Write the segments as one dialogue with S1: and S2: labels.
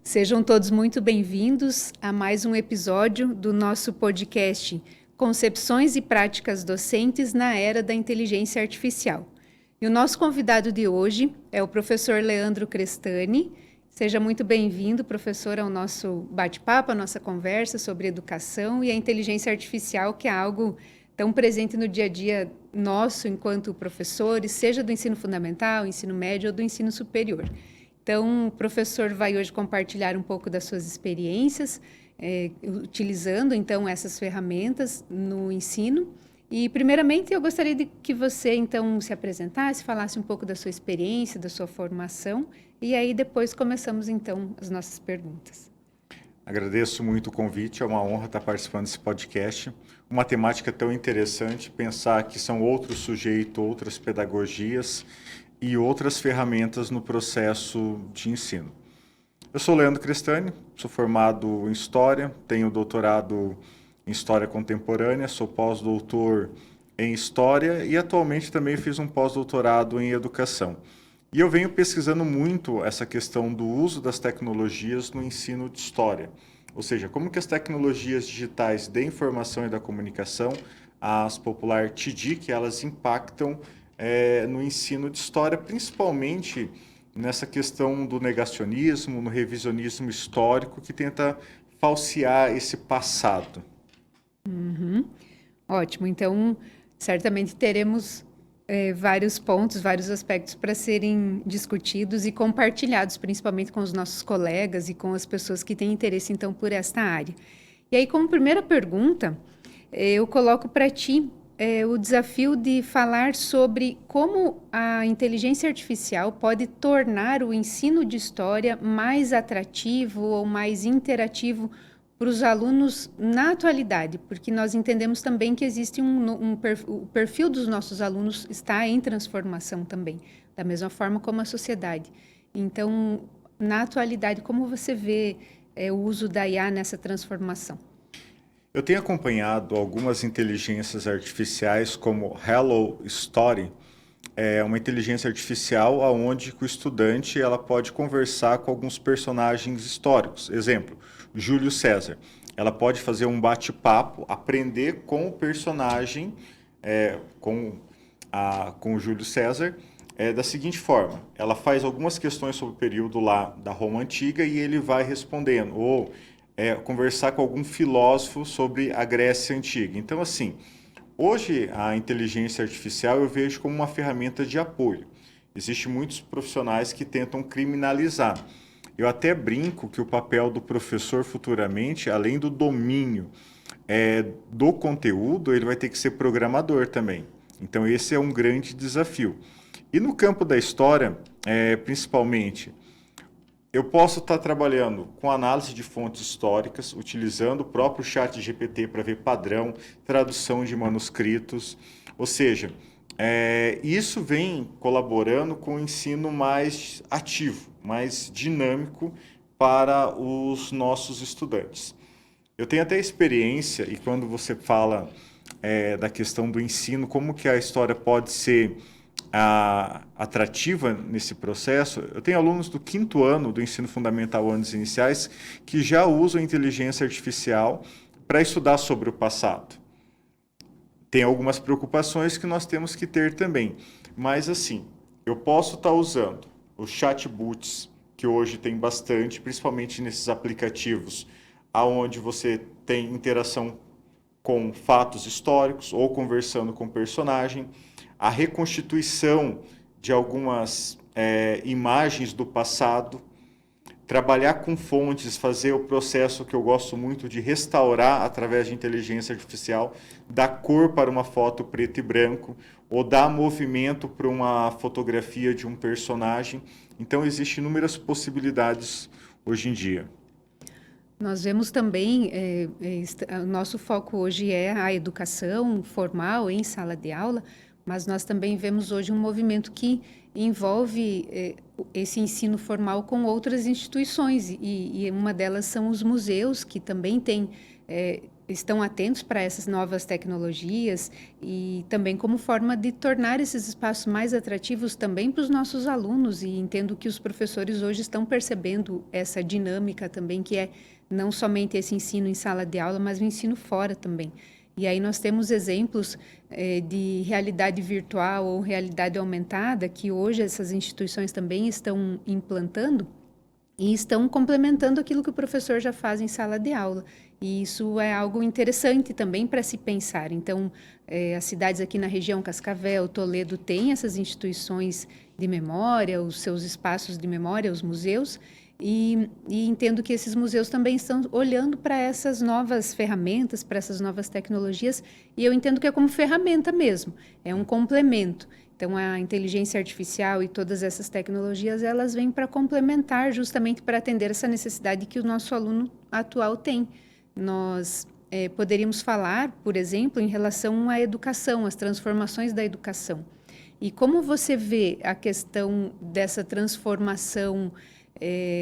S1: Sejam todos muito bem-vindos a mais um episódio do nosso podcast Concepções e Práticas Docentes na Era da Inteligência Artificial. E o nosso convidado de hoje é o professor Leandro Crestani. Seja muito bem-vindo, professor, ao nosso bate-papo, à nossa conversa sobre educação e a inteligência artificial, que é algo tão presente no dia a dia nosso enquanto professores, seja do ensino fundamental, ensino médio ou do ensino superior. Então, o professor vai hoje compartilhar um pouco das suas experiências, utilizando, então, essas ferramentas no ensino. E, primeiramente, eu gostaria de que você, então, se apresentasse, falasse um pouco da sua experiência, da sua formação, e aí depois começamos, então, as nossas perguntas.
S2: Agradeço muito o convite, é uma honra estar participando desse podcast. Uma temática tão interessante, pensar que são outros sujeitos, outras pedagogias e outras ferramentas no processo de ensino. Eu sou Leandro Crestani, sou formado em História, tenho doutorado em História Contemporânea, sou pós-doutor em História e atualmente também fiz um pós-doutorado em Educação. E eu venho pesquisando muito essa questão do uso das tecnologias no ensino de História. Ou seja, como que as tecnologias digitais da informação e da comunicação, as popular TIDIC, elas impactam no ensino de História, principalmente nessa questão do negacionismo, no revisionismo histórico, que tenta falsear esse passado.
S1: Ótimo, então certamente teremos vários pontos, vários aspectos para serem discutidos e compartilhados, principalmente com os nossos colegas e com as pessoas que têm interesse, então, por esta área. E aí, como primeira pergunta, eu coloco para ti o desafio de falar sobre como a inteligência artificial pode tornar o ensino de história mais atrativo ou mais interativo para os alunos na atualidade, porque nós entendemos também que existe o perfil dos nossos alunos está em transformação também, da mesma forma como a sociedade. Então, na atualidade, como você vê o uso da IA nessa transformação?
S2: Eu tenho acompanhado algumas inteligências artificiais como Hello Story, é uma inteligência artificial onde o estudante ela pode conversar com alguns personagens históricos. Exemplo, Júlio César. Ela pode fazer um bate-papo, aprender com o personagem, com o Júlio César, da seguinte forma. Ela faz algumas questões sobre o período lá da Roma Antiga e ele vai respondendo. Ou conversar com algum filósofo sobre a Grécia Antiga. Então, assim, hoje a inteligência artificial eu vejo como uma ferramenta de apoio. Existem muitos profissionais que tentam criminalizar. Eu até brinco que o papel do professor futuramente, além do domínio do conteúdo, ele vai ter que ser programador também. Então, esse é um grande desafio. E no campo da história, principalmente, eu posso estar trabalhando com análise de fontes históricas, utilizando o próprio chat GPT para ver padrão, tradução de manuscritos, ou seja, isso vem colaborando com o ensino mais ativo, mais dinâmico para os nossos estudantes. Eu tenho até experiência, e quando você fala da questão do ensino, como que a história pode ser atrativa nesse processo, eu tenho alunos do 5º ano do ensino fundamental, anos iniciais, que já usam inteligência artificial para estudar sobre o passado. Tem algumas preocupações que nós temos que ter também, mas assim, eu posso estar usando os chatbots, que hoje tem bastante, principalmente nesses aplicativos, onde você tem interação com fatos históricos ou conversando com o personagem, a reconstituição de algumas imagens do passado, trabalhar com fontes, fazer o processo que eu gosto muito de restaurar através de inteligência artificial, dar cor para uma foto preto e branco, ou dar movimento para uma fotografia de um personagem. Então, existem inúmeras possibilidades hoje em dia.
S1: Nós vemos também, o nosso foco hoje é a educação formal em sala de aula, mas nós também vemos hoje um movimento que envolve esse ensino formal com outras instituições, e uma delas são os museus, que também têm estão atentos para essas novas tecnologias e também como forma de tornar esses espaços mais atrativos também para os nossos alunos, e entendo que os professores hoje estão percebendo essa dinâmica também, que é não somente esse ensino em sala de aula, mas o ensino fora também. E aí nós temos exemplos de realidade virtual ou realidade aumentada que hoje essas instituições também estão implantando e estão complementando aquilo que o professor já faz em sala de aula. E isso é algo interessante também para se pensar. Então, as cidades aqui na região, Cascavel, Toledo, têm essas instituições de memória, os seus espaços de memória, os museus, e entendo que esses museus também estão olhando para essas novas ferramentas, para essas novas tecnologias, e eu entendo que é como ferramenta mesmo, é um complemento. Então, a inteligência artificial e todas essas tecnologias, elas vêm para complementar, justamente para atender essa necessidade que o nosso aluno atual tem. Nós poderíamos falar, por exemplo, em relação à educação, as transformações da educação. E como você vê a questão dessa transformação,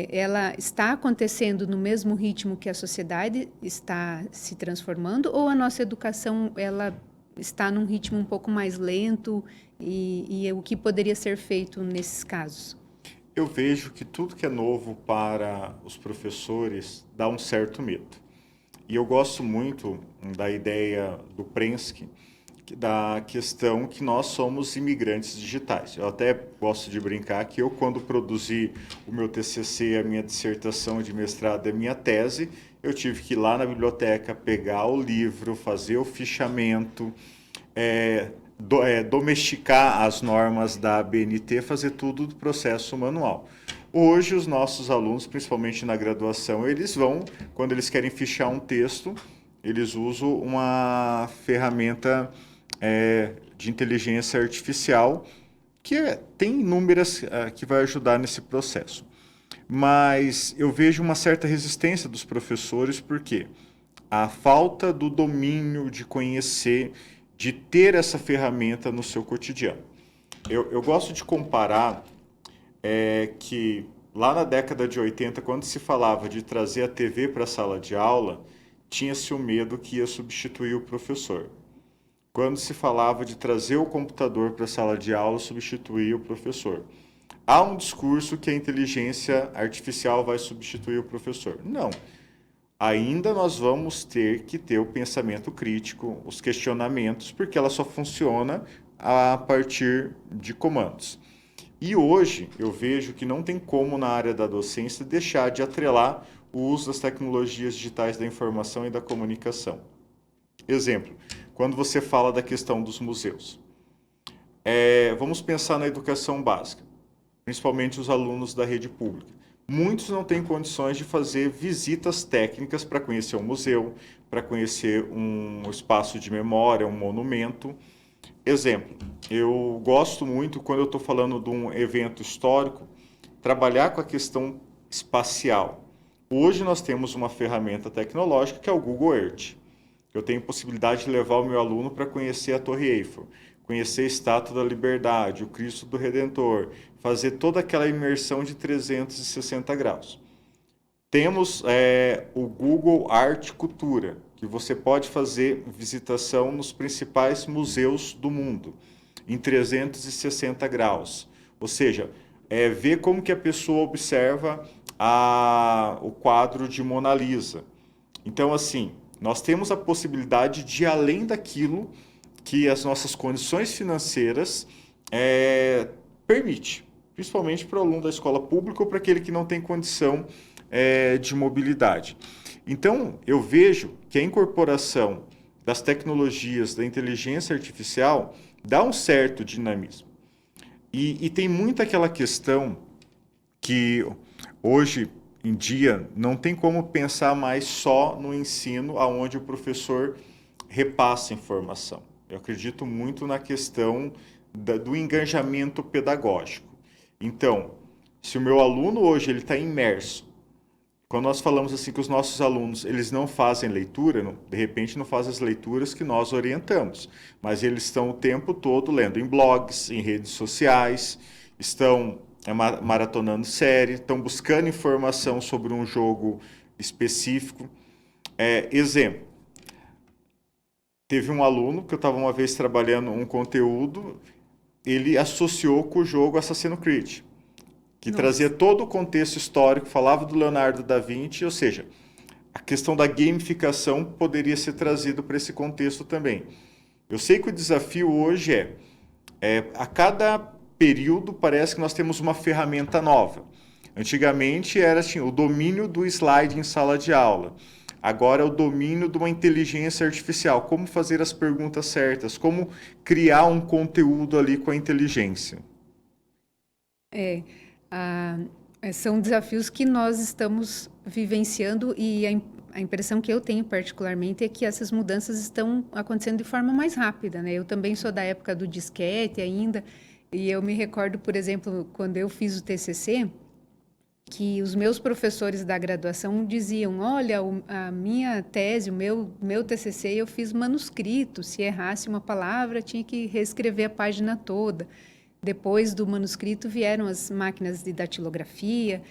S1: ela está acontecendo no mesmo ritmo que a sociedade está se transformando, ou a nossa educação, ela está num ritmo um pouco mais lento, e o que poderia ser feito nesses casos?
S2: Eu vejo que tudo que é novo para os professores dá um certo medo. E eu gosto muito da ideia do Prensky, da questão que nós somos imigrantes digitais. Eu até gosto de brincar que eu, quando produzi o meu TCC, a minha dissertação de mestrado e a minha tese, eu tive que ir lá na biblioteca, pegar o livro, fazer o fichamento, domesticar as normas da ABNT, fazer tudo do processo manual. Hoje, os nossos alunos, principalmente na graduação, eles vão, quando eles querem fichar um texto, eles usam uma ferramenta de inteligência artificial que tem inúmeras que vai ajudar nesse processo. Mas eu vejo uma certa resistência dos professores, porque a falta do domínio, de conhecer, de ter essa ferramenta no seu cotidiano. Eu gosto de comparar que lá na década de 80, quando se falava de trazer a TV para a sala de aula, tinha-se o medo que ia substituir o professor. Quando se falava de trazer o computador para a sala de aula, substituir o professor. Há um discurso que a inteligência artificial vai substituir o professor. Não. Ainda nós vamos ter que ter o pensamento crítico, os questionamentos, porque ela só funciona a partir de comandos. E hoje eu vejo que não tem como na área da docência deixar de atrelar o uso das tecnologias digitais da informação e da comunicação. Exemplo, quando você fala da questão dos museus. Vamos pensar na educação básica, principalmente os alunos da rede pública. Muitos não têm condições de fazer visitas técnicas para conhecer um museu, para conhecer um espaço de memória, um monumento. Exemplo, eu gosto muito, quando eu estou falando de um evento histórico, trabalhar com a questão espacial. Hoje nós temos uma ferramenta tecnológica que é o Google Earth. Eu tenho possibilidade de levar o meu aluno para conhecer a Torre Eiffel, conhecer a Estátua da Liberdade, o Cristo do Redentor, fazer toda aquela imersão de 360 graus. Temos o Google Arte Cultura, que você pode fazer visitação nos principais museus do mundo, em 360 graus. Ou seja, ver como que a pessoa observa o quadro de Mona Lisa. Então, assim, nós temos a possibilidade de ir além daquilo que as nossas condições financeiras permite, principalmente para o aluno da escola pública ou para aquele que não tem condição de mobilidade. Então, eu vejo que a incorporação das tecnologias da inteligência artificial dá um certo dinamismo. E tem muito aquela questão que hoje em dia não tem como pensar mais só no ensino onde o professor repassa informação. Eu acredito muito na questão do engajamento pedagógico. Então, se o meu aluno hoje ele está imerso, quando nós falamos assim que os nossos alunos eles não fazem leitura, de repente não fazem as leituras que nós orientamos, mas eles estão o tempo todo lendo em blogs, em redes sociais, estão maratonando série, estão buscando informação sobre um jogo específico. Exemplo, Teve um aluno que eu estava uma vez trabalhando um conteúdo, ele associou com o jogo Assassin's Creed, que trazia
S1: Nossa.
S2: todo o contexto histórico, falava do Leonardo da Vinci, ou seja, a questão da gamificação poderia ser trazido para esse contexto também. Eu sei que o desafio hoje a cada período parece que nós temos uma ferramenta nova. Antigamente era assim, o domínio do slide em sala de aula. Agora é o domínio de uma inteligência artificial. Como fazer as perguntas certas, como criar um conteúdo ali com a inteligência.
S1: É, a- São desafios que nós estamos vivenciando e a impressão que eu tenho particularmente é que essas mudanças estão acontecendo de forma mais rápida, né? Eu também sou da época do disquete ainda e eu me recordo, por exemplo, quando eu fiz o TCC, que os meus professores da graduação diziam, olha, a minha tese, o meu TCC, eu fiz manuscrito, se errasse uma palavra, tinha que reescrever a página toda. Depois do manuscrito vieram as máquinas de datilografia,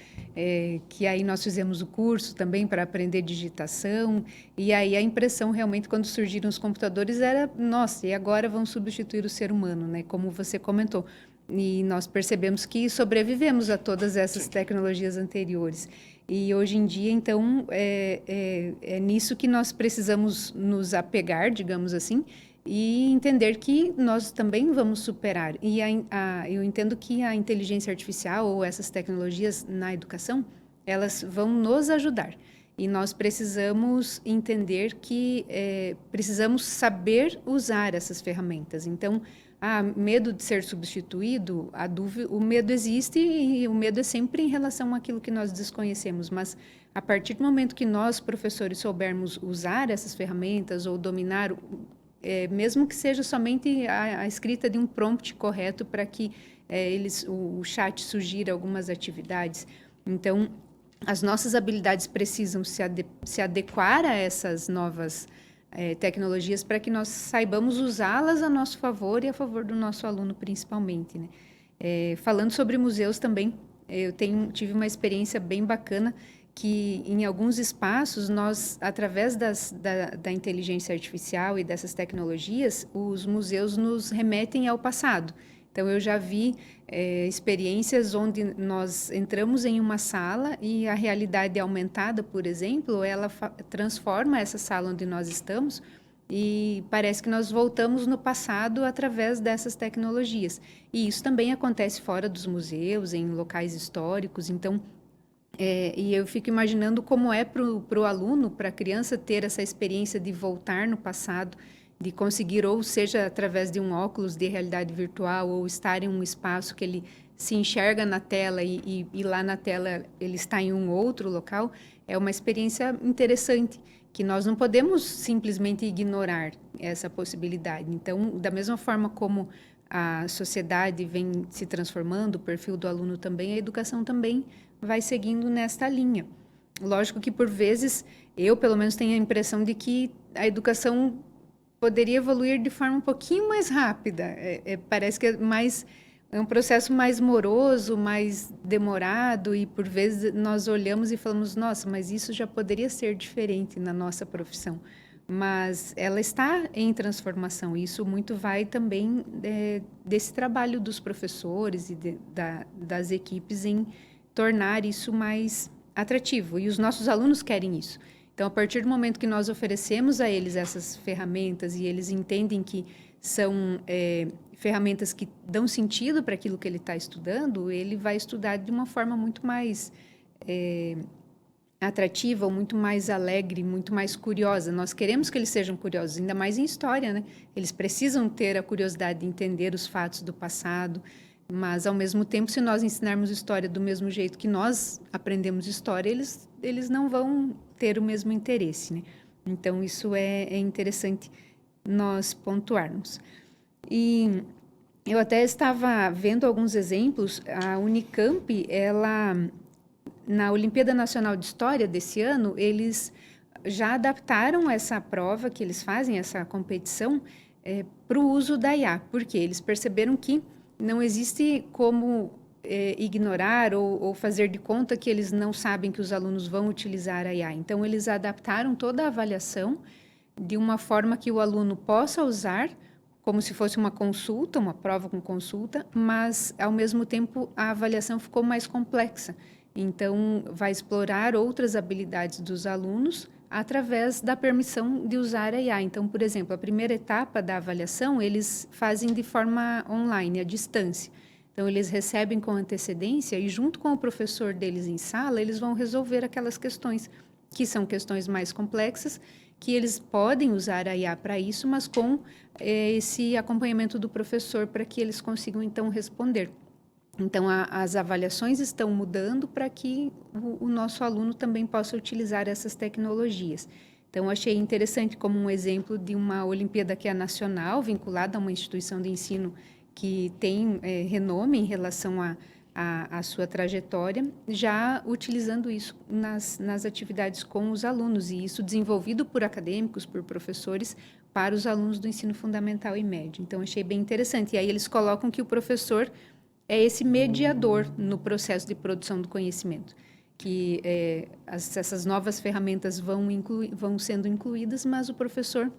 S1: que aí nós fizemos o curso também para aprender digitação, e aí a impressão realmente quando surgiram os computadores era, nossa, e agora vão substituir o ser humano, né? Como você comentou. E nós percebemos que sobrevivemos a todas essas tecnologias anteriores. E hoje em dia, então, é nisso que nós precisamos nos apegar, digamos assim, e entender que nós também vamos superar. E eu entendo que a inteligência artificial ou essas tecnologias na educação, elas vão nos ajudar. E nós precisamos entender que precisamos saber usar essas ferramentas. Então, medo de ser substituído, a dúvida, o medo existe e o medo é sempre em relação àquilo que nós desconhecemos, mas a partir do momento que nós, professores, soubermos usar essas ferramentas ou dominar, mesmo que seja somente a escrita de um prompt correto para que o chat sugira algumas atividades. Então, as nossas habilidades precisam se adequar a essas novas tecnologias para que nós saibamos usá-las a nosso favor e a favor do nosso aluno, principalmente, né? Falando sobre museus também, tive uma experiência bem bacana que em alguns espaços nós, através da inteligência artificial e dessas tecnologias, os museus nos remetem ao passado. Então, eu já vi experiências onde nós entramos em uma sala e a realidade aumentada, por exemplo, ela transforma essa sala onde nós estamos e parece que nós voltamos no passado através dessas tecnologias. E isso também acontece fora dos museus, em locais históricos. Então, e eu fico imaginando como é para o aluno, para a criança ter essa experiência de voltar no passado, de conseguir, ou seja, através de um óculos de realidade virtual, ou estar em um espaço que ele se enxerga na tela e lá na tela ele está em um outro local, é uma experiência interessante, que nós não podemos simplesmente ignorar essa possibilidade. Então, da mesma forma como a sociedade vem se transformando, o perfil do aluno também, a educação também vai seguindo nesta linha. Lógico que, por vezes, eu, pelo menos, tenho a impressão de que a educação poderia evoluir de forma um pouquinho mais rápida. Parece que é um processo mais moroso, mais demorado, e, por vezes, nós olhamos e falamos, nossa, mas isso já poderia ser diferente na nossa profissão. Mas ela está em transformação. Isso muito vai também desse trabalho dos professores e das equipes em tornar isso mais atrativo. E os nossos alunos querem isso. Então, a partir do momento que nós oferecemos a eles essas ferramentas e eles entendem que são ferramentas que dão sentido para aquilo que ele está estudando, ele vai estudar de uma forma muito mais atrativa, ou muito mais alegre, muito mais curiosa. Nós queremos que eles sejam curiosos, ainda mais em história, né? Eles precisam ter a curiosidade de entender os fatos do passado, mas, ao mesmo tempo, se nós ensinarmos história do mesmo jeito que nós aprendemos história, eles não vão ter o mesmo interesse, né? Então, isso é interessante nós pontuarmos. E eu até estava vendo alguns exemplos. A Unicamp, na Olimpíada Nacional de História desse ano, eles já adaptaram essa prova que eles fazem, essa competição, para o uso da IA, porque eles perceberam que não existe como ignorar ou fazer de conta que eles não sabem que os alunos vão utilizar a IA. Então, eles adaptaram toda a avaliação de uma forma que o aluno possa usar, como se fosse uma consulta, uma prova com consulta, mas, ao mesmo tempo, a avaliação ficou mais complexa. Então, vai explorar outras habilidades dos alunos através da permissão de usar a IA. Então, por exemplo, a primeira etapa da avaliação, eles fazem de forma online, à distância. Então, eles recebem com antecedência e, junto com o professor deles em sala, eles vão resolver aquelas questões, que são questões mais complexas, que eles podem usar a IA para isso, mas com esse acompanhamento do professor para que eles consigam, então, responder. Então, as avaliações estão mudando para que o nosso aluno também possa utilizar essas tecnologias. Então, achei interessante como um exemplo de uma Olimpíada que é nacional, vinculada a uma instituição de ensino que tem renome em relação à sua trajetória, já utilizando isso nas atividades com os alunos, e isso desenvolvido por acadêmicos, por professores, para os alunos do ensino fundamental e médio. Então, achei bem interessante. E aí eles colocam que o professor é esse mediador no processo de produção do conhecimento, que essas novas ferramentas vão sendo incluídas, mas o professor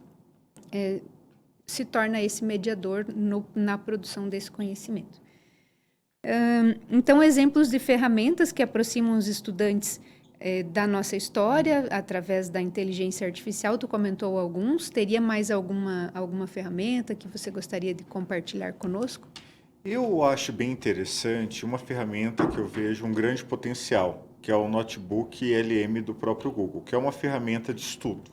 S1: se torna esse mediador na produção desse conhecimento. Então, exemplos de ferramentas que aproximam os estudantes da nossa história através da inteligência artificial, tu comentou alguns, teria mais alguma ferramenta que você gostaria de compartilhar conosco?
S2: Eu acho bem interessante uma ferramenta que eu vejo um grande potencial, que é o Notebook LM do próprio Google, que é uma ferramenta de estudo.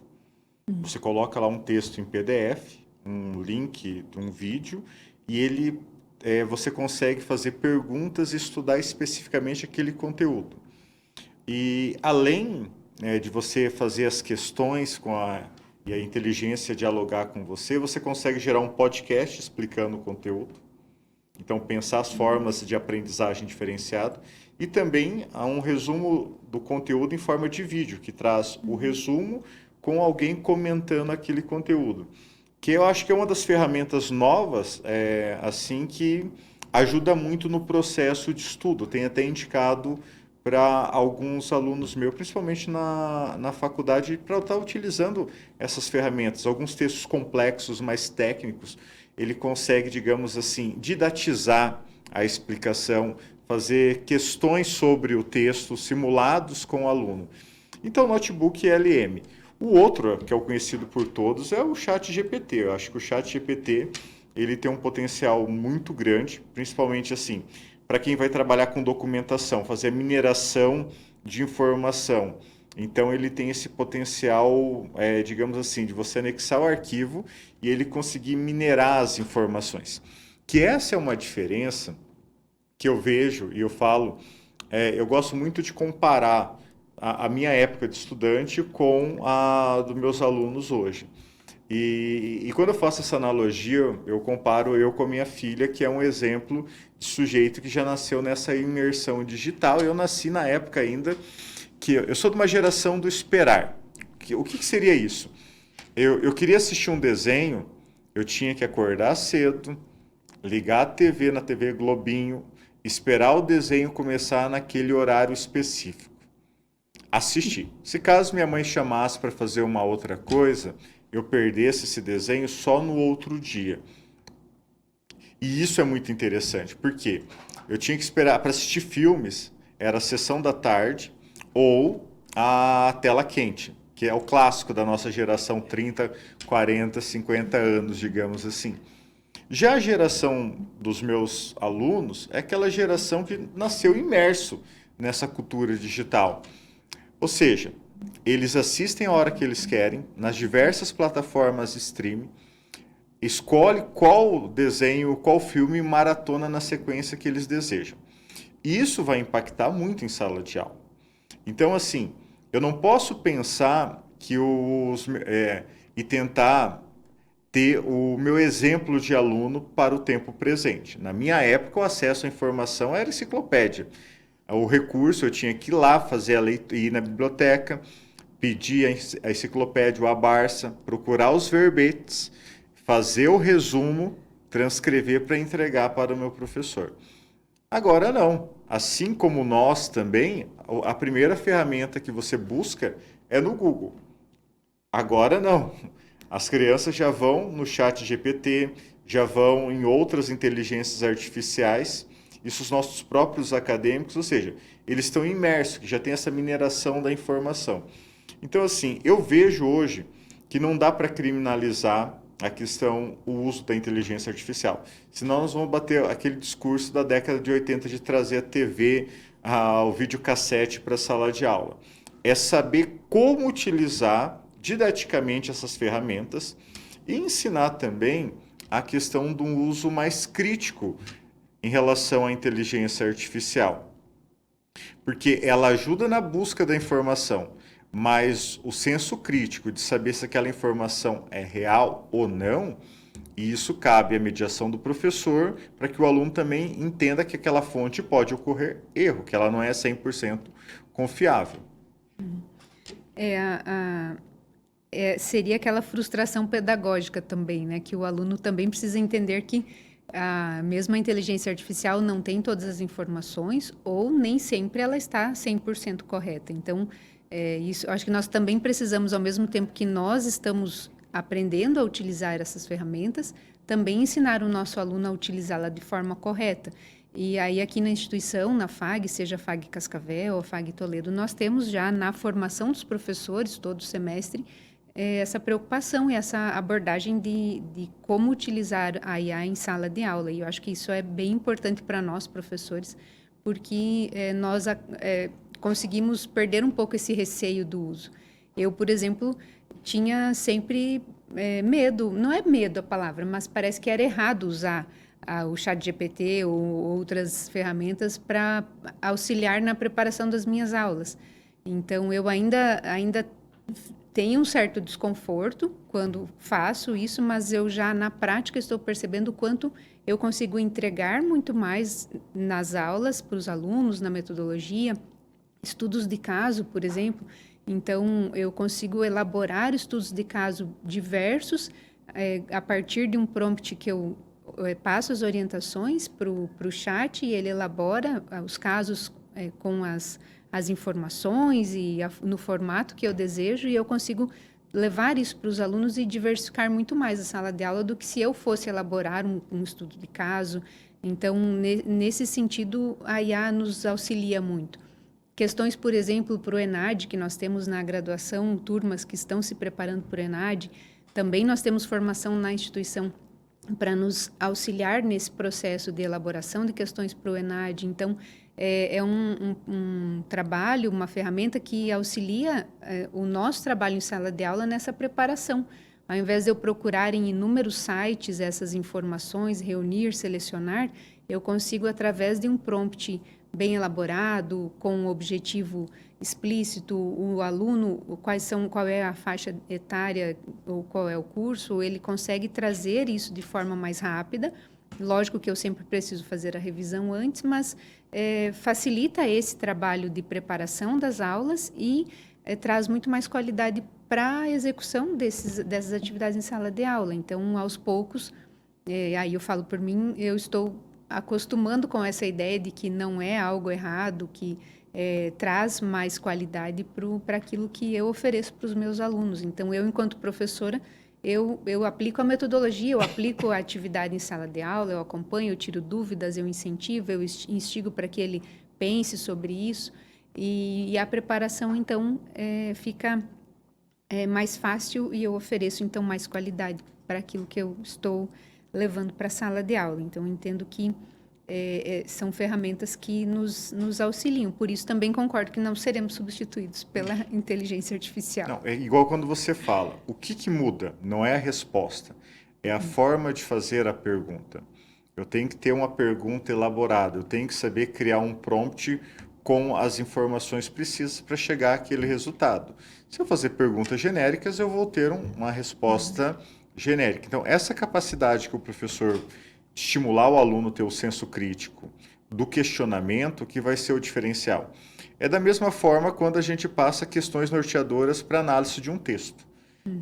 S2: Você coloca lá um texto em PDF, um link de um vídeo, e você consegue fazer perguntas e estudar especificamente aquele conteúdo. E além de você fazer as questões e a inteligência dialogar com você, você consegue gerar um podcast explicando o conteúdo. Então, pensar as formas de aprendizagem diferenciado e também há um resumo do conteúdo em forma de vídeo, que traz o resumo com alguém comentando aquele conteúdo. Que eu acho que é uma das ferramentas novas, assim, que ajuda muito no processo de estudo. Tenho até indicado para alguns alunos meus, principalmente na faculdade, para estar utilizando essas ferramentas. Alguns textos complexos, mais técnicos, ele consegue, digamos assim, didatizar a explicação, fazer questões sobre o texto, simulados com o aluno. Então, Notebook LM. O outro, que é o conhecido por todos, é o ChatGPT. Eu acho que o ChatGPT ele tem um potencial muito grande, principalmente assim, para quem vai trabalhar com documentação, fazer mineração de informação. Então, ele tem esse potencial, digamos assim, de você anexar o arquivo e ele conseguir minerar as informações. Que essa é uma diferença que eu vejo e eu falo, eu gosto muito de comparar a minha época de estudante com a dos meus alunos hoje. E quando eu faço essa analogia, eu comparo eu com a minha filha, que é um exemplo de sujeito que já nasceu nessa imersão digital. Eu nasci na época ainda que eu sou de uma geração do esperar. O que seria isso? Eu queria assistir um desenho, eu tinha que acordar cedo, ligar a TV na TV Globinho, esperar o desenho começar naquele horário específico. Assistir. Se caso minha mãe chamasse para fazer uma outra coisa, eu perdesse esse desenho só no outro dia. E isso é muito interessante, porque eu tinha que esperar para assistir filmes, era a sessão da tarde ou a tela quente, que é o clássico da nossa geração, 30, 40, 50 anos, digamos assim. Já a geração dos meus alunos é aquela geração que nasceu imerso nessa cultura digital. Ou seja, eles assistem a hora que eles querem, nas diversas plataformas de streaming, escolhe qual desenho, qual filme maratona na sequência que eles desejam. Isso vai impactar muito em sala de aula. Então, assim, eu não posso pensar que e tentar ter o meu exemplo de aluno para o tempo presente. Na minha época, o acesso à informação era enciclopédia. O recurso, eu tinha que ir lá fazer a leitura, ir na biblioteca, pedir a enciclopédia, a Barça, procurar os verbetes, fazer o resumo, transcrever para entregar para o meu professor. Agora não. Assim como nós também, a primeira ferramenta que você busca é no Google. Agora não. As crianças já vão no chat GPT, já vão em outras inteligências artificiais, isso os nossos próprios acadêmicos, ou seja, eles estão imersos, que já tem essa mineração da informação. Então, assim, eu vejo hoje que não dá para criminalizar a questão, o uso da inteligência artificial. Senão nós vamos bater aquele discurso da década de 80 de trazer a TV, o videocassete para a sala de aula. É saber como utilizar didaticamente essas ferramentas e ensinar também a questão de um uso mais crítico em relação à inteligência artificial. Porque ela ajuda na busca da informação, mas o senso crítico de saber se aquela informação é real ou não, isso cabe à mediação do professor para que o aluno também entenda que aquela fonte pode ocorrer erro, que ela não é 100% confiável.
S1: Seria aquela frustração pedagógica também, né? Que o aluno também precisa entender que a mesma inteligência artificial não tem todas as informações ou nem sempre ela está 100% correta. Então, isso, acho que nós também precisamos, ao mesmo tempo que nós estamos aprendendo a utilizar essas ferramentas, também ensinar o nosso aluno a utilizá-la de forma correta. E aí aqui na instituição, na FAG, seja a FAG Cascavel ou a FAG Toledo, nós temos já na formação dos professores, todo semestre, essa preocupação e essa abordagem de como utilizar a IA em sala de aula. E eu acho que isso é bem importante para nós, professores, porque nós conseguimos perder um pouco esse receio do uso. Eu, por exemplo, tinha sempre medo, não é medo a palavra, mas parece que era errado usar o ChatGPT ou outras ferramentas para auxiliar na preparação das minhas aulas. Então, eu ainda tenho um certo desconforto quando faço isso, mas eu já na prática estou percebendo o quanto eu consigo entregar muito mais nas aulas para os alunos, na metodologia, estudos de caso, por exemplo. Então, eu consigo elaborar estudos de caso diversos a partir de um prompt que eu passo as orientações para o chat e ele elabora os casos com as informações e no formato que eu desejo, e eu consigo levar isso para os alunos e diversificar muito mais a sala de aula do que se eu fosse elaborar um estudo de caso. Então, nesse sentido, a IA nos auxilia muito. Questões, por exemplo, para o ENAD, que nós temos na graduação, turmas que estão se preparando para o ENAD, também nós temos formação na instituição para nos auxiliar nesse processo de elaboração de questões para o ENAD. Então, é um trabalho, uma ferramenta que auxilia o nosso trabalho em sala de aula nessa preparação. Ao invés de eu procurar em inúmeros sites essas informações, reunir, selecionar, eu consigo, através de um prompt bem elaborado, com um objetivo explícito, o aluno, qual é a faixa etária ou qual é o curso, ele consegue trazer isso de forma mais rápida. Lógico que eu sempre preciso fazer a revisão antes, mas facilita esse trabalho de preparação das aulas e traz muito mais qualidade para a execução dessas atividades em sala de aula. Então, aos poucos, aí eu falo por mim, eu estou acostumando com essa ideia de que não é algo errado, que traz mais qualidade para aquilo que eu ofereço para os meus alunos. Então, eu, enquanto professora, eu aplico a metodologia, eu aplico a atividade em sala de aula, eu acompanho, eu tiro dúvidas, eu incentivo, eu instigo para que ele pense sobre isso. E a preparação, então, fica mais fácil e eu ofereço, então, mais qualidade para aquilo que eu estou levando para a sala de aula. Então, eu entendo que são ferramentas que nos auxiliam. Por isso, também concordo que não seremos substituídos pela inteligência artificial.
S2: Não, é igual quando você fala, o que muda? Não é a resposta, é a forma de fazer a pergunta. Eu tenho que ter uma pergunta elaborada, eu tenho que saber criar um prompt com as informações precisas para chegar àquele resultado. Se eu fazer perguntas genéricas, eu vou ter uma resposta genérica. Então, essa capacidade que o professor estimular o aluno a ter o senso crítico do questionamento que vai ser o diferencial. É da mesma forma quando a gente passa questões norteadoras para análise de um texto.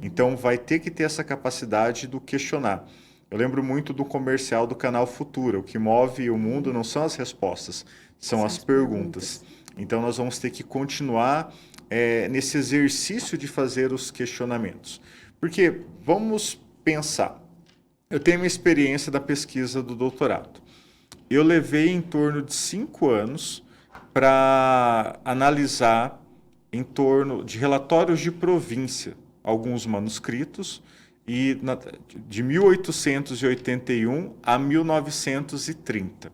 S2: Então, vai ter que ter essa capacidade do questionar. Eu lembro muito do comercial do canal Futura. O que move o mundo não são as respostas, são as perguntas. Então, nós vamos ter que continuar nesse exercício de fazer os questionamentos. Porque, vamos pensar, eu tenho uma experiência da pesquisa do doutorado. Eu levei em torno de 5 anos para analisar em torno de relatórios de província, alguns manuscritos, de 1881 a 1930.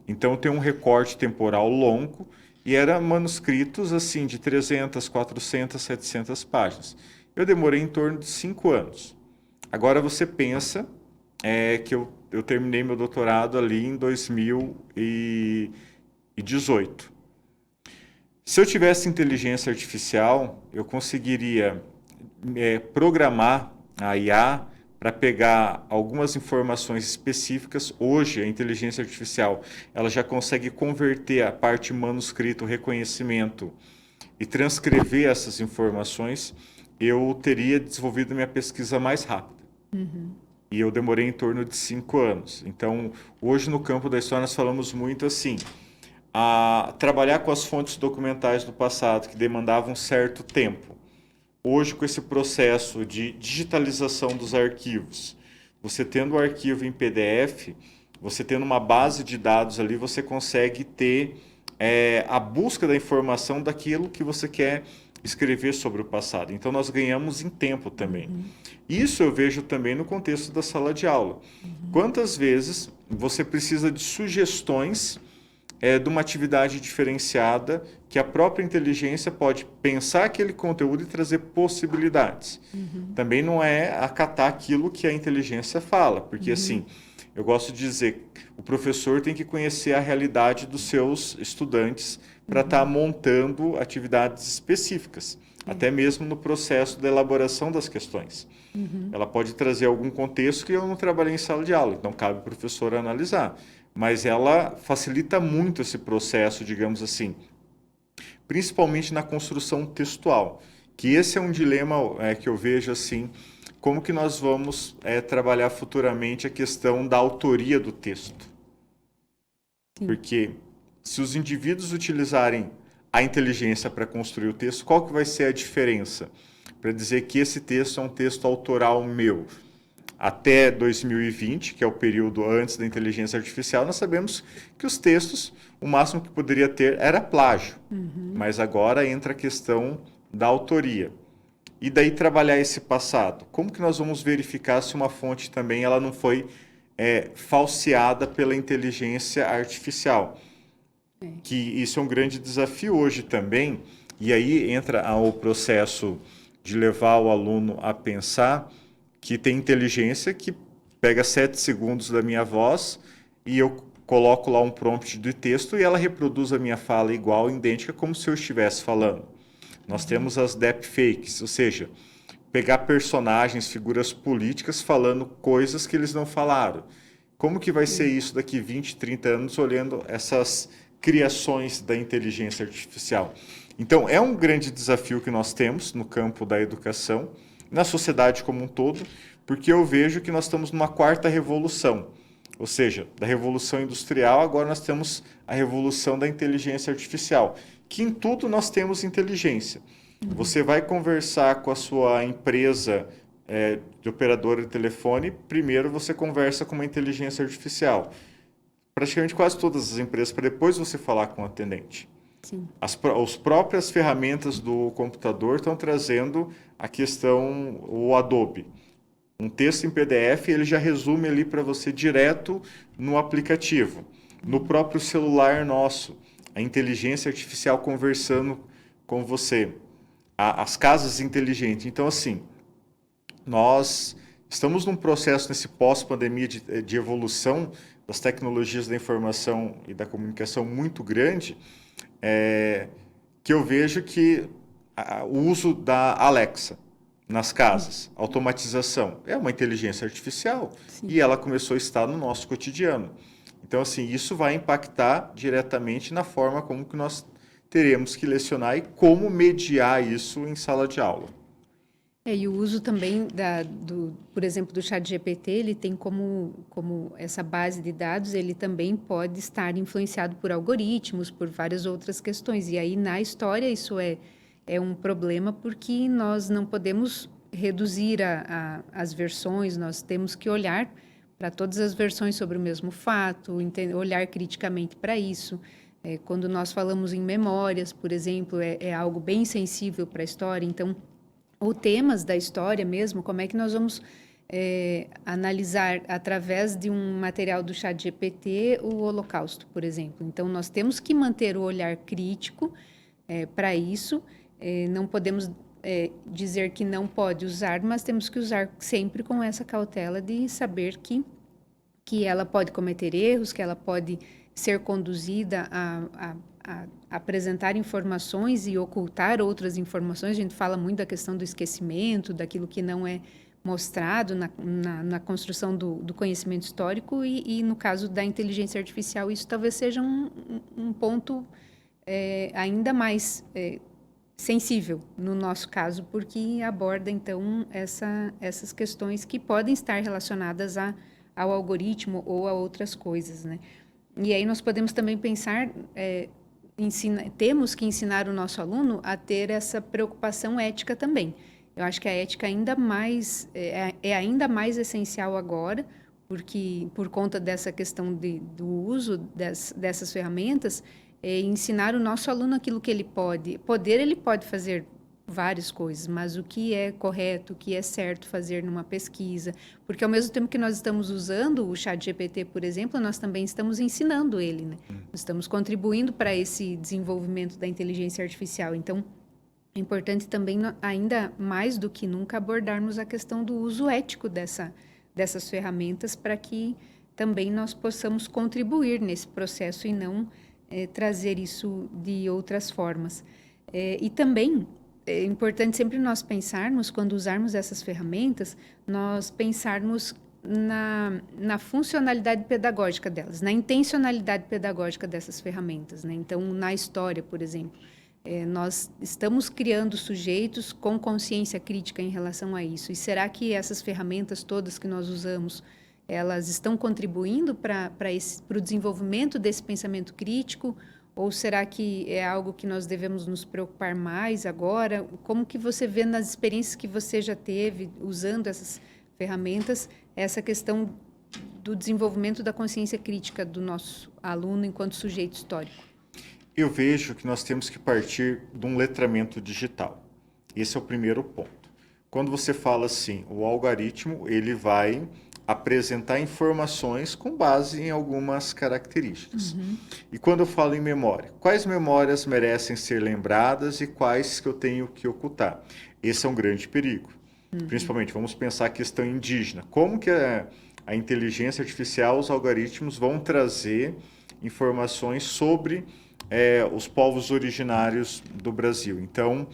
S2: Então tem um recorte temporal longo e eram manuscritos assim de 300, 400, 700 páginas. Eu demorei em torno de 5 anos. Agora você pensa que eu terminei meu doutorado ali em 2018. Se eu tivesse inteligência artificial, eu conseguiria programar a IA para pegar algumas informações específicas. Hoje, a inteligência artificial ela já consegue converter a parte manuscrito, reconhecimento e transcrever essas informações. Eu teria desenvolvido minha pesquisa mais rápida. E eu demorei em torno de 5 anos. Então, hoje no campo da história nós falamos muito assim, a trabalhar com as fontes documentais do passado que demandavam um certo tempo. Hoje, com esse processo de digitalização dos arquivos, você tendo o arquivo em PDF, você tendo uma base de dados ali, você consegue ter a busca da informação daquilo que você quer escrever sobre o passado. Então, nós ganhamos em tempo também. Isso eu vejo também no contexto da sala de aula. Quantas vezes você precisa de sugestões de uma atividade diferenciada que a própria inteligência pode pensar aquele conteúdo e trazer possibilidades. Também não é acatar aquilo que a inteligência fala, porque assim, eu gosto de dizer, o professor tem que conhecer a realidade dos seus estudantes para estar montando atividades específicas, até mesmo no processo da elaboração das questões. Ela pode trazer algum contexto que eu não trabalhei em sala de aula, então cabe ao professor analisar. Mas ela facilita muito esse processo, digamos assim, principalmente na construção textual, que esse é um dilema que eu vejo assim, como que nós vamos trabalhar futuramente a questão da autoria do texto. Sim. Porque se os indivíduos utilizarem a inteligência para construir o texto, qual que vai ser a diferença? Para dizer que esse texto é um texto autoral meu. Até 2020, que é o período antes da inteligência artificial, nós sabemos que os textos, o máximo que poderia ter era plágio. Mas agora entra a questão da autoria. E daí trabalhar esse passado. Como que nós vamos verificar se uma fonte também ela não foi falseada pela inteligência artificial? Que isso é um grande desafio hoje também. E aí entra o processo de levar o aluno a pensar que tem inteligência que pega 7 segundos da minha voz e eu coloco lá um prompt de texto e ela reproduz a minha fala igual, idêntica, como se eu estivesse falando. Nós temos as deepfakes, ou seja, pegar personagens, figuras políticas falando coisas que eles não falaram. Como que vai ser isso daqui 20, 30 anos olhando essas criações da inteligência artificial? Então, é um grande desafio que nós temos no campo da educação, na sociedade como um todo, porque eu vejo que nós estamos numa quarta revolução, ou seja, da revolução industrial, agora nós temos a revolução da inteligência artificial, que em tudo nós temos inteligência. Você vai conversar com a sua empresa de operadora de telefone, primeiro você conversa com uma inteligência artificial. Praticamente quase todas as empresas, para depois você falar com o atendente. Sim. As próprias ferramentas do computador estão trazendo a questão, o Adobe. Um texto em PDF, ele já resume ali para você direto no aplicativo. No próprio celular nosso, a inteligência artificial conversando com você. As casas inteligentes. Então, assim, nós estamos num processo, nesse pós-pandemia de evolução das tecnologias da informação e da comunicação muito grande, que eu vejo que o uso da Alexa nas casas, automatização, é uma inteligência artificial. Sim. E ela começou a estar no nosso cotidiano. Então, assim, isso vai impactar diretamente na forma como que nós teremos que lecionar e como mediar isso em sala de aula.
S1: E o uso também, por exemplo, do ChatGPT, ele tem como essa base de dados, ele também pode estar influenciado por algoritmos, por várias outras questões. E aí, na história, isso é um problema porque nós não podemos reduzir as versões, nós temos que olhar para todas as versões sobre o mesmo fato, olhar criticamente para isso. Quando nós falamos em memórias, por exemplo, é algo bem sensível para a história, então, ou temas da história mesmo, como é que nós vamos analisar através de um material do ChatGPT o Holocausto, por exemplo. Então, nós temos que manter o olhar crítico para isso, não podemos dizer que não pode usar, mas temos que usar sempre com essa cautela de saber que ela pode cometer erros, que ela pode ser conduzida a apresentar informações e ocultar outras informações. A gente fala muito da questão do esquecimento, daquilo que não é mostrado na construção do conhecimento histórico e no caso da inteligência artificial, isso talvez seja um ponto ainda mais sensível no nosso caso, porque aborda, então, essas questões que podem estar relacionadas ao algoritmo ou a outras coisas, né? E aí nós podemos também pensar, temos que ensinar o nosso aluno a ter essa preocupação ética também. Eu acho que a ética ainda mais, ainda mais essencial agora, porque por conta dessa questão do uso dessas ferramentas, ensinar o nosso aluno aquilo que ele pode. Ele pode fazer várias coisas, mas o que é correto, o que é certo fazer numa pesquisa, porque ao mesmo tempo que nós estamos usando o ChatGPT, por exemplo, nós também estamos ensinando ele, né? Estamos contribuindo para esse desenvolvimento da inteligência artificial. Então, é importante também, ainda mais do que nunca, abordarmos a questão do uso ético dessas ferramentas para que também nós possamos contribuir nesse processo e não trazer isso de outras formas. E também é importante sempre nós pensarmos, quando usarmos essas ferramentas, nós pensarmos na funcionalidade pedagógica delas, na intencionalidade pedagógica dessas ferramentas, né? Então, na história, por exemplo, nós estamos criando sujeitos com consciência crítica em relação a isso. E será que essas ferramentas todas que nós usamos, elas estão contribuindo para o desenvolvimento desse pensamento crítico? Ou será que é algo que nós devemos nos preocupar mais agora? Como que você vê nas experiências que você já teve usando essas ferramentas, essa questão do desenvolvimento da consciência crítica do nosso aluno enquanto sujeito histórico?
S2: Eu vejo que nós temos que partir de um letramento digital. Esse é o primeiro ponto. Quando você fala assim, o algoritmo ele vai apresentar informações com base em algumas características. E quando eu falo em memória, quais memórias merecem ser lembradas e quais que eu tenho que ocultar? Esse é um grande perigo. Principalmente, vamos pensar a questão indígena. Como que a inteligência artificial, os algoritmos vão trazer informações sobre os povos originários do Brasil? Então,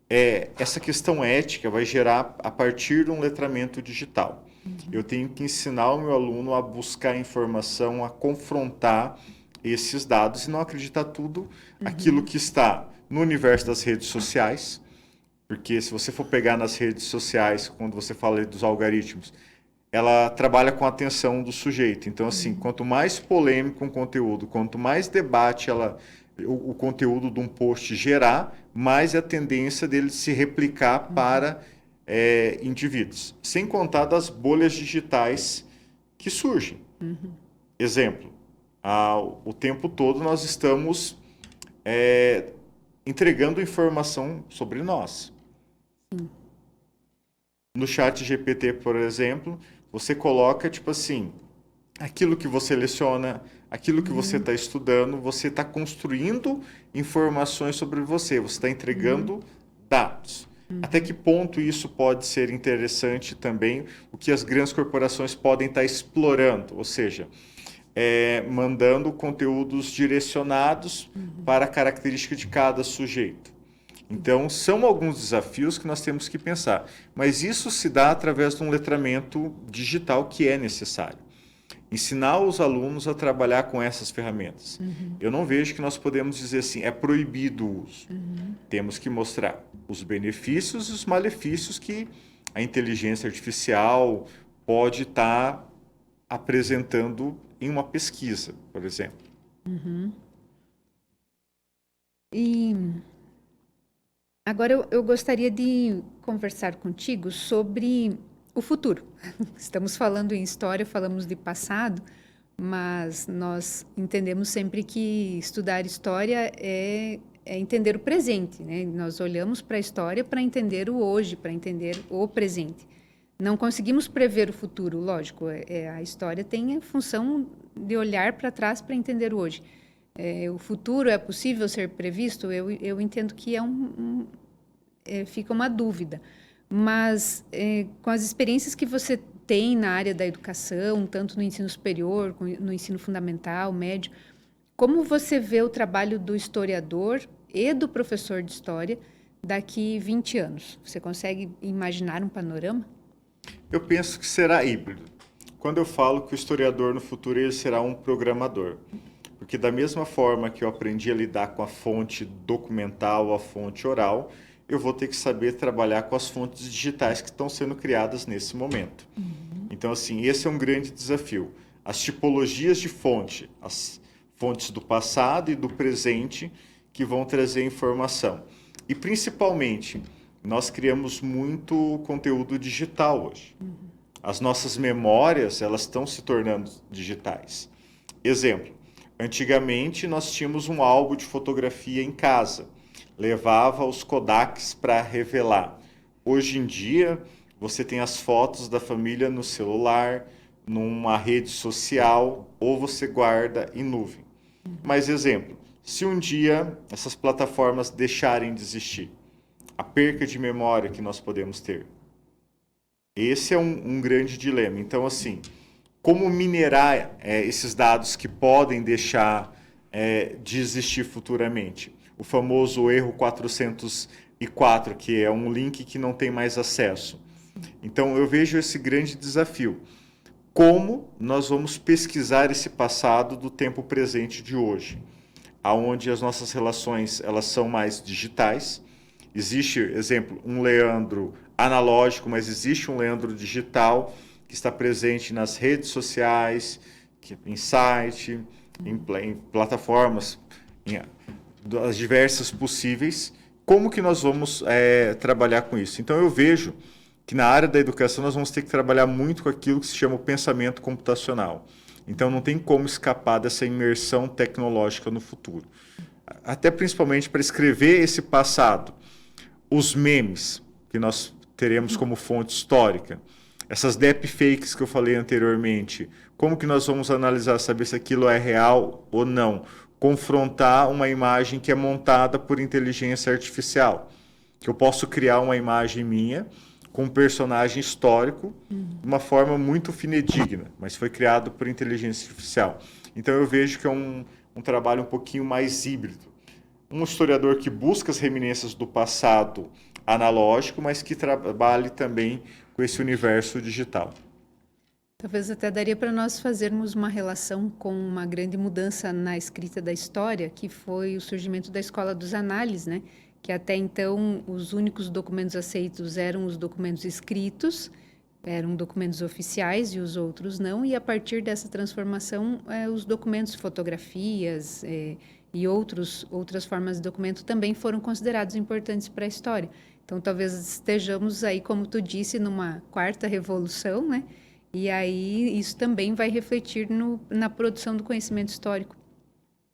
S2: essa questão ética vai gerar a partir de um letramento digital. Eu tenho que ensinar o meu aluno a buscar informação, a confrontar esses dados e não acreditar tudo aquilo que está no universo das redes sociais, porque se você for pegar nas redes sociais, quando você fala dos algoritmos, ela trabalha com a atenção do sujeito. Então, assim, quanto mais polêmico um conteúdo, quanto mais debate o conteúdo de um post gerar, mais é a tendência dele se replicar para indivíduos. Sem contar das bolhas digitais que surgem. Exemplo, o tempo todo nós estamos entregando informação sobre nós. No ChatGPT, por exemplo, você coloca, tipo assim, aquilo que você leciona, aquilo que você está estudando, você está construindo informações sobre você está entregando dados. Até que ponto isso pode ser interessante também, o que as grandes corporações podem estar explorando, ou seja, mandando conteúdos direcionados para a característica de cada sujeito. Então, são alguns desafios que nós temos que pensar, mas isso se dá através de um letramento digital que é necessário. Ensinar os alunos a trabalhar com essas ferramentas. Eu não vejo que nós podemos dizer assim, é proibido o uso. Temos que mostrar os benefícios e os malefícios que a inteligência artificial pode estar apresentando em uma pesquisa, por exemplo.
S1: E Agora eu gostaria de conversar contigo sobre o futuro. Estamos falando em história, falamos de passado, mas nós entendemos sempre que estudar história é entender o presente, né? Nós olhamos para a história para entender o hoje, para entender o presente. Não conseguimos prever o futuro, lógico. A história tem a função de olhar para trás para entender o hoje. O futuro é possível ser previsto? Eu entendo que fica uma dúvida. Mas com as experiências que você tem na área da educação, tanto no ensino superior, no ensino fundamental, médio, como você vê o trabalho do historiador e do professor de história daqui 20 anos? Você consegue imaginar um panorama?
S2: Eu penso que será híbrido. Quando eu falo que o historiador no futuro ele será um programador, porque da mesma forma que eu aprendi a lidar com a fonte documental, a fonte oral, eu vou ter que saber trabalhar com as fontes digitais que estão sendo criadas nesse momento. Então, assim, esse é um grande desafio. As tipologias de fonte, as fontes do passado e do presente que vão trazer informação. E, principalmente, nós criamos muito conteúdo digital hoje. As nossas memórias, elas estão se tornando digitais. Exemplo, antigamente nós tínhamos um álbum de fotografia em casa, levava os Kodaks para revelar. Hoje em dia, você tem as fotos da família no celular, numa rede social, ou você guarda em nuvem. Mas, exemplo, se um dia essas plataformas deixarem de existir, a perca de memória que nós podemos ter. Esse é um grande dilema. Então, assim, como minerar esses dados que podem deixar de existir futuramente? O famoso erro 404, que é um link que não tem mais acesso. Então, eu vejo esse grande desafio. Como nós vamos pesquisar esse passado do tempo presente de hoje, aonde as nossas relações elas são mais digitais. Existe, exemplo, um Leandro analógico, mas existe um Leandro digital que está presente nas redes sociais, em site, em plataformas, das diversas possíveis. Como que nós vamos trabalhar com isso? Então eu vejo que na área da educação nós vamos ter que trabalhar muito com aquilo que se chama o pensamento computacional. Então não tem como escapar dessa imersão tecnológica no futuro. Até principalmente para escrever esse passado. Os memes que nós teremos como fonte histórica, essas deepfakes que eu falei anteriormente, como que nós vamos analisar, saber se aquilo é real ou não? Confrontar uma imagem que é montada por inteligência artificial, que eu posso criar uma imagem minha com um personagem histórico de uma forma muito fidedigna, mas foi criado por inteligência artificial. Então eu vejo que é um trabalho um pouquinho mais híbrido. Um historiador que busca as reminiscências do passado analógico, mas que trabalhe também com esse universo digital.
S1: Talvez até daria para nós fazermos uma relação com uma grande mudança na escrita da história, que foi o surgimento da Escola dos Análises, né? Que até então os únicos documentos aceitos eram os documentos escritos, eram documentos oficiais e os outros não, e a partir dessa transformação, os documentos, fotografias e outras formas de documento também foram considerados importantes para a história. Então, talvez estejamos aí, como tu disse, numa quarta revolução, né? E aí isso também vai refletir na produção do conhecimento histórico,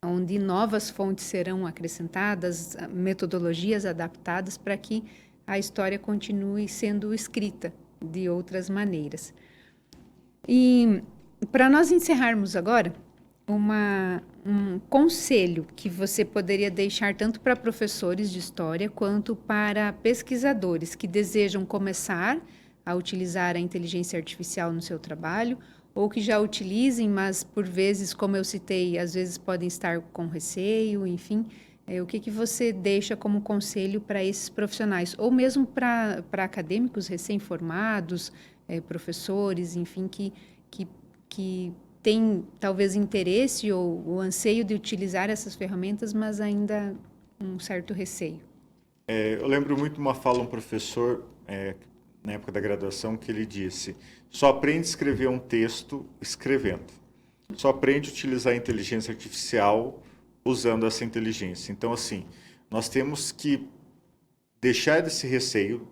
S1: onde novas fontes serão acrescentadas, metodologias adaptadas para que a história continue sendo escrita de outras maneiras. E para nós encerrarmos agora, um conselho que você poderia deixar tanto para professores de história quanto para pesquisadores que desejam começar a utilizar a inteligência artificial no seu trabalho, ou que já utilizem, mas por vezes, como eu citei, às vezes podem estar com receio, enfim. O que você deixa como conselho para esses profissionais? Ou mesmo para acadêmicos recém-formados, professores, enfim, que têm talvez interesse ou anseio de utilizar essas ferramentas, mas ainda um certo receio.
S2: Eu lembro muito de uma fala de um professor, na época da graduação, que ele disse: só aprende a escrever um texto escrevendo. Só aprende a utilizar a inteligência artificial usando essa inteligência. Então, assim, nós temos que deixar desse receio,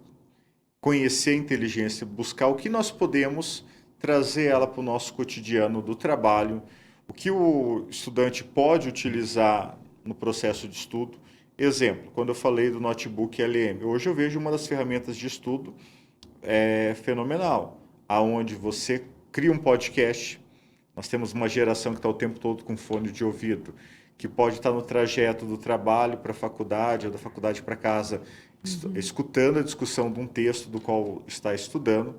S2: conhecer a inteligência, buscar o que nós podemos trazer ela para o nosso cotidiano do trabalho, o que o estudante pode utilizar no processo de estudo. Exemplo, quando eu falei do notebook LM, hoje eu vejo uma das ferramentas de estudo fenomenal, aonde você cria um podcast. Nós temos uma geração que está o tempo todo com fone de ouvido, que pode estar no trajeto do trabalho para a faculdade ou da faculdade para casa, escutando a discussão de um texto do qual está estudando,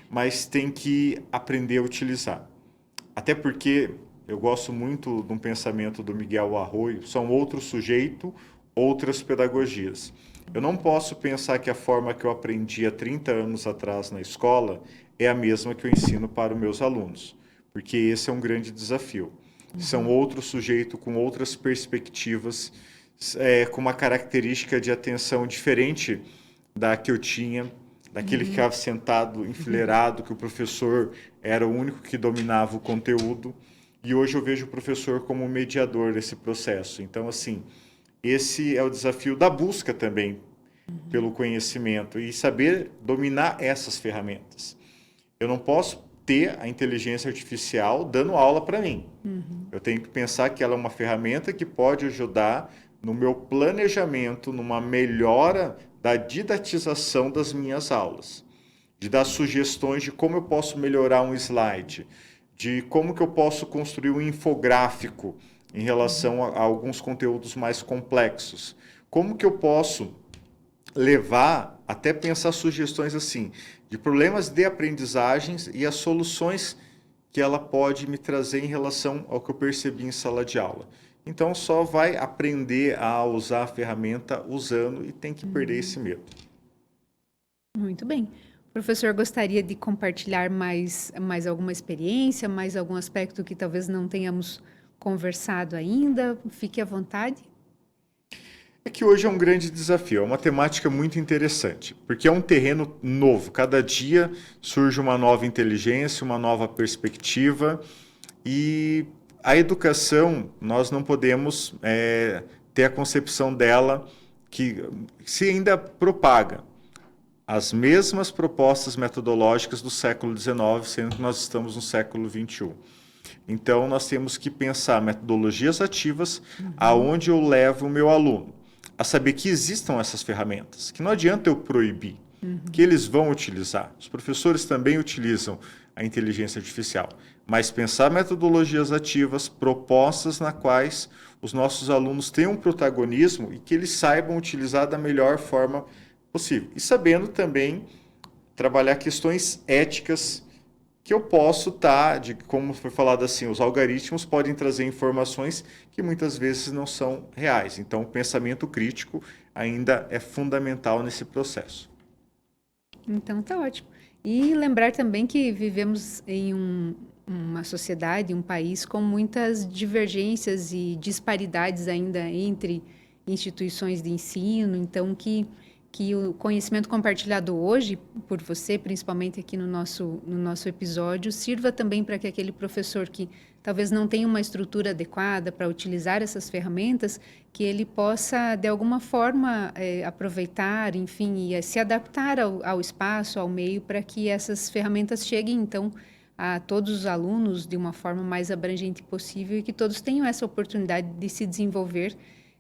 S2: mas tem que aprender a utilizar. Até porque eu gosto muito de um pensamento do Miguel Arroyo, são outro sujeito, outras pedagogias. Eu não posso pensar que a forma que eu aprendi há 30 anos atrás na escola é a mesma que eu ensino para os meus alunos, porque esse é um grande desafio. São outro sujeito com outras perspectivas, com uma característica de atenção diferente da que eu tinha, daquele que ficava sentado, enfileirado, que o professor era o único que dominava o conteúdo. E hoje eu vejo o professor como mediador desse processo. Então, assim, esse é o desafio da busca também pelo conhecimento e saber dominar essas ferramentas. Eu não posso ter a inteligência artificial dando aula para mim. Eu tenho que pensar que ela é uma ferramenta que pode ajudar no meu planejamento, numa melhora da didatização das minhas aulas, de dar sugestões de como eu posso melhorar um slide, de como que eu posso construir um infográfico em relação a alguns conteúdos mais complexos. Como que eu posso levar, até pensar sugestões assim, de problemas de aprendizagens e as soluções que ela pode me trazer em relação ao que eu percebi em sala de aula. Então, só vai aprender a usar a ferramenta usando e tem que perder esse medo.
S1: Muito bem. O professor gostaria de compartilhar mais alguma experiência, mais algum aspecto que talvez não tenhamos conversado ainda? Fique à vontade.
S2: É que hoje é um grande desafio, é uma temática muito interessante, porque é um terreno novo. Cada dia surge uma nova inteligência, uma nova perspectiva, e a educação, nós não podemos ter a concepção dela que se ainda propaga as mesmas propostas metodológicas do século XIX, sendo que nós estamos no século XXI. Então, nós temos que pensar metodologias ativas aonde eu levo o meu aluno a saber que existam essas ferramentas, que não adianta eu proibir, que eles vão utilizar. Os professores também utilizam a inteligência artificial, mas pensar metodologias ativas, propostas na quais os nossos alunos tenham um protagonismo e que eles saibam utilizar da melhor forma possível. E sabendo também trabalhar questões éticas que eu posso de como foi falado assim, os algoritmos podem trazer informações que muitas vezes não são reais. Então, o pensamento crítico ainda é fundamental nesse processo.
S1: Então, tá ótimo. E lembrar também que vivemos em uma sociedade, um país com muitas divergências e disparidades ainda entre instituições de ensino, então que o conhecimento compartilhado hoje por você, principalmente aqui no nosso episódio, sirva também para que aquele professor que talvez não tenha uma estrutura adequada para utilizar essas ferramentas, que ele possa, de alguma forma, aproveitar, enfim, e se adaptar ao espaço, ao meio, para que essas ferramentas cheguem, então, a todos os alunos de uma forma mais abrangente possível e que todos tenham essa oportunidade de se desenvolver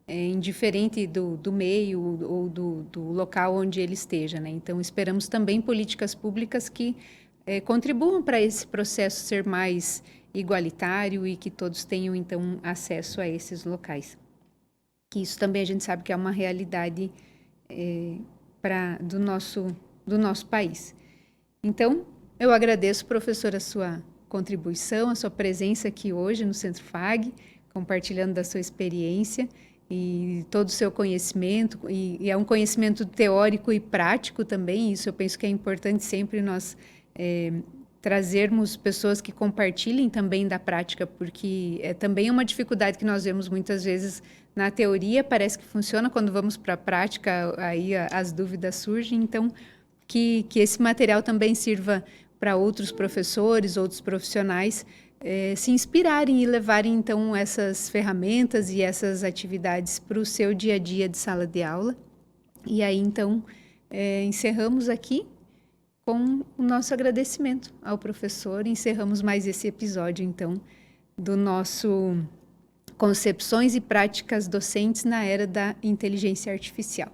S1: indiferente do meio ou do local onde ele esteja, né? Então, esperamos também políticas públicas que contribuam para esse processo ser mais igualitário e que todos tenham, então, acesso a esses locais. Que isso também a gente sabe que é uma realidade do nosso país. Então, eu agradeço, professor, a sua contribuição, a sua presença aqui hoje no Centro FAG, compartilhando da sua experiência e todo o seu conhecimento, e é um conhecimento teórico e prático também. Isso eu penso que é importante sempre nós trazermos pessoas que compartilhem também da prática, porque é também uma dificuldade que nós vemos muitas vezes na teoria, parece que funciona, quando vamos para a prática, aí as dúvidas surgem. Então, que esse material também sirva para outros professores, outros profissionais, se inspirarem e levarem, então, essas ferramentas e essas atividades para o seu dia a dia de sala de aula. E aí, então, encerramos aqui com o nosso agradecimento ao professor. Encerramos mais esse episódio, então, do nosso Concepções e Práticas Docentes na Era da Inteligência Artificial.